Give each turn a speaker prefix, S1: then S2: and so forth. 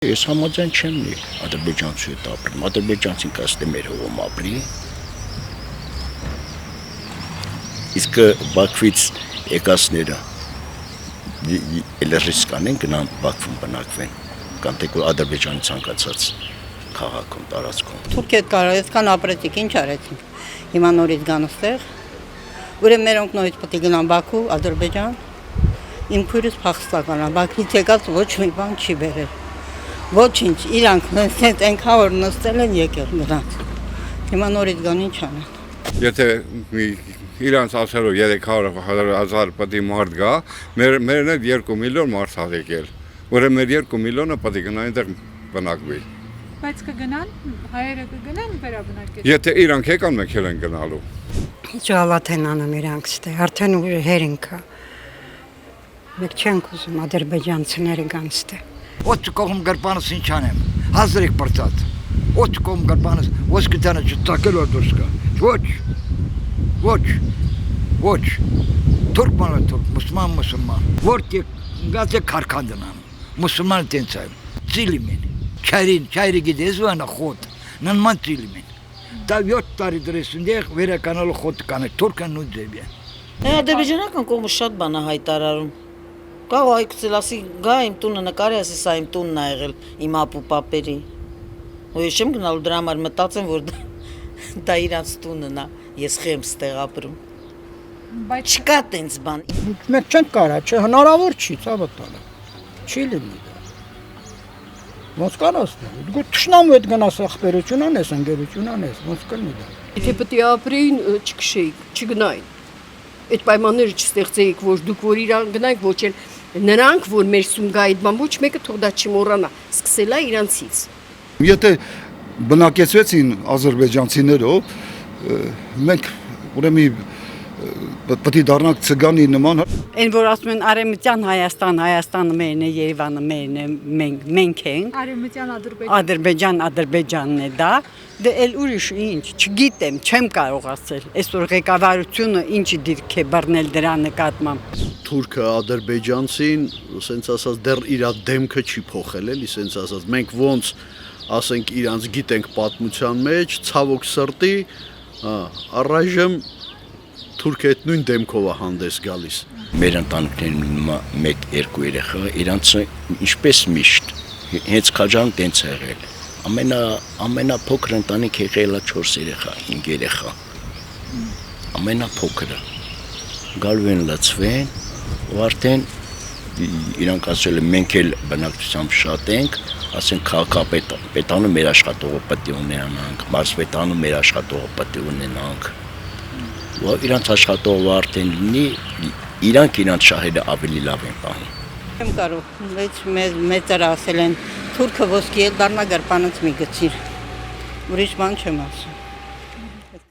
S1: Ես համաձայն չեմ լի ադրբեջանցու հետ ապրում, ադրբեջանցին կաստ է մեր հողում ապրի, իսկ Բաքվից եկածները էլ ռիսկ անեն գնան Բաքվում բնակվեն, կամ թե Ադրբեջանի ցանկացած քաղաքում, տարածքում։
S2: Թուրքիա կարող այսքան ապրեցիք, ինչ արեցինք։ Հիմա նորից գան այստեղ։ Ուրեմն մերոնք նորից պետք է գնան Բաքու, Ադրբեջան։ Իմ քույրս փախստական է, Բաքվից եկած ոչ մի բան չի բերել։ Ոչինչ, իրանք նստել այնքան որ նստել են եկել նրանց։ Հիմա նորից գան ինչ անեն։
S3: Եթե իրանց ասելով 300,000 պետք մարդ գա, մերն էլ 2 միլիոն մարդ ա եկել։ Ուրեմն մեր 2 միլիոնը պետք է գնա այնտեղ բնակվի։
S4: Բայց կգնան, հայերը կգնան վերաբնակել։
S3: Եթե իրանք եկան, մենք էլ են գնալու։
S5: Ինչ ալաթ են անում իրանք ստե, արդեն հերինք է։ Մենք չենք ուզում ադրբեջանցիները գան ստե։
S6: Ոց կողմ գրպանս ինչ անեմ, հազրիկ պրծած։ Ոց կողմ գրպանս, ոց կտանը չտակել որ դուրս կա։ Ոչ, թուրքման է թուրք, մուսման։ Որտի գացե քարքանդնան, մուսման տենց այ, ծիլիմին, չայրի գիտես վանա խոտ, ննման ծիլիմին։ Դա 7 տարի դրեսունդեղ վերականալու խոտ կանը, թուրքան նույն ձև է։
S7: Ադրբեջանական կողմը շատ բան է հայտարարում։ Կարող այգցել ասի գա իմ տունը նկարի, ասի սա իմ տունն է եղել իմ ապու պապերի։ Ու ես չեմ գնալու դրա համար մտածեմ, որ դա իրանց տունն է, ես խեմ ստեղ ապրում։
S4: Բայց
S7: Չկա տենց բան։
S8: Մենք չենք կարա, հնարավոր չի, ցավը տալը։ Չի լինի դա։ Ոնց կանասնի։ Դու թշնամու հետ գնաս ախպերություն անես, ընկերություն անես, ոնց կլինի դա։
S9: Եթե պետք է ապրեին, չքշեիք, չգնային։ Այդ պայմանները չստեղծեիք, որ դուք որ իրան գնայիք, ոչ էլ նրանք, որ մեր սունգա այդ բան ոչ մեկը թող դա չմոռանա, սկսել է իրանցից։
S10: Եթե բնակեցվեցին ադրբեջանցիներով, մենք ուրեմն պետք է դառնանք ցգանի նման։
S2: Այն որ ասում են Արեմտյան Հայաստանը մերն է, Երևանը մերն է, մենք ենք։
S4: Արևմտյան
S2: Ադրբեջանն է դա։ Դե էլ ուրիշ ինչ, չգիտեմ, չեմ կարող ասել։ Այսօր ղեկավարությունը ինչ դիրք է բռնել դրա նկատմամբ։
S11: Թուրքը ադրբեջանցին, ասենց ասած դեռ իր դեմքը չի փոխել, էլի, ասենց ասած մենք ոնց ասենք իրանց գիտենք պատմության մեջ, ցավոք սրտի, առայժմ թուրքը այդ նույն դեմքով է հանդես գալիս։
S1: Մեր ընտանիքներում 1-2 երեխա, իրանցը ինչպես միշտ, հենց քաջան տենց է եղել։ Ամենափոքր ընտանիք եղել է 4 երեխա, 5 երեխա։ Ամենափոքրը։ Գալու են լծվեն, ու արդեն իրանք ասել են մենք էլ բնակչությամբ շատ ենք, ասեն քաղաքապետանը մեր աշխատողը պետք է ունենանք, մարզպետանը մեր աշխատողը պետք է ունենանք։ Իրանց աշխատողը արդեն լինի, իրանք իրանց շահերը ավելի լավ են պահում։
S2: Չեմ կարող, մեծերը ասել են թուրքը ոսկի էլ դառնա գրպանից մի գցիր։ Ուրիշ բան չեմ ասում։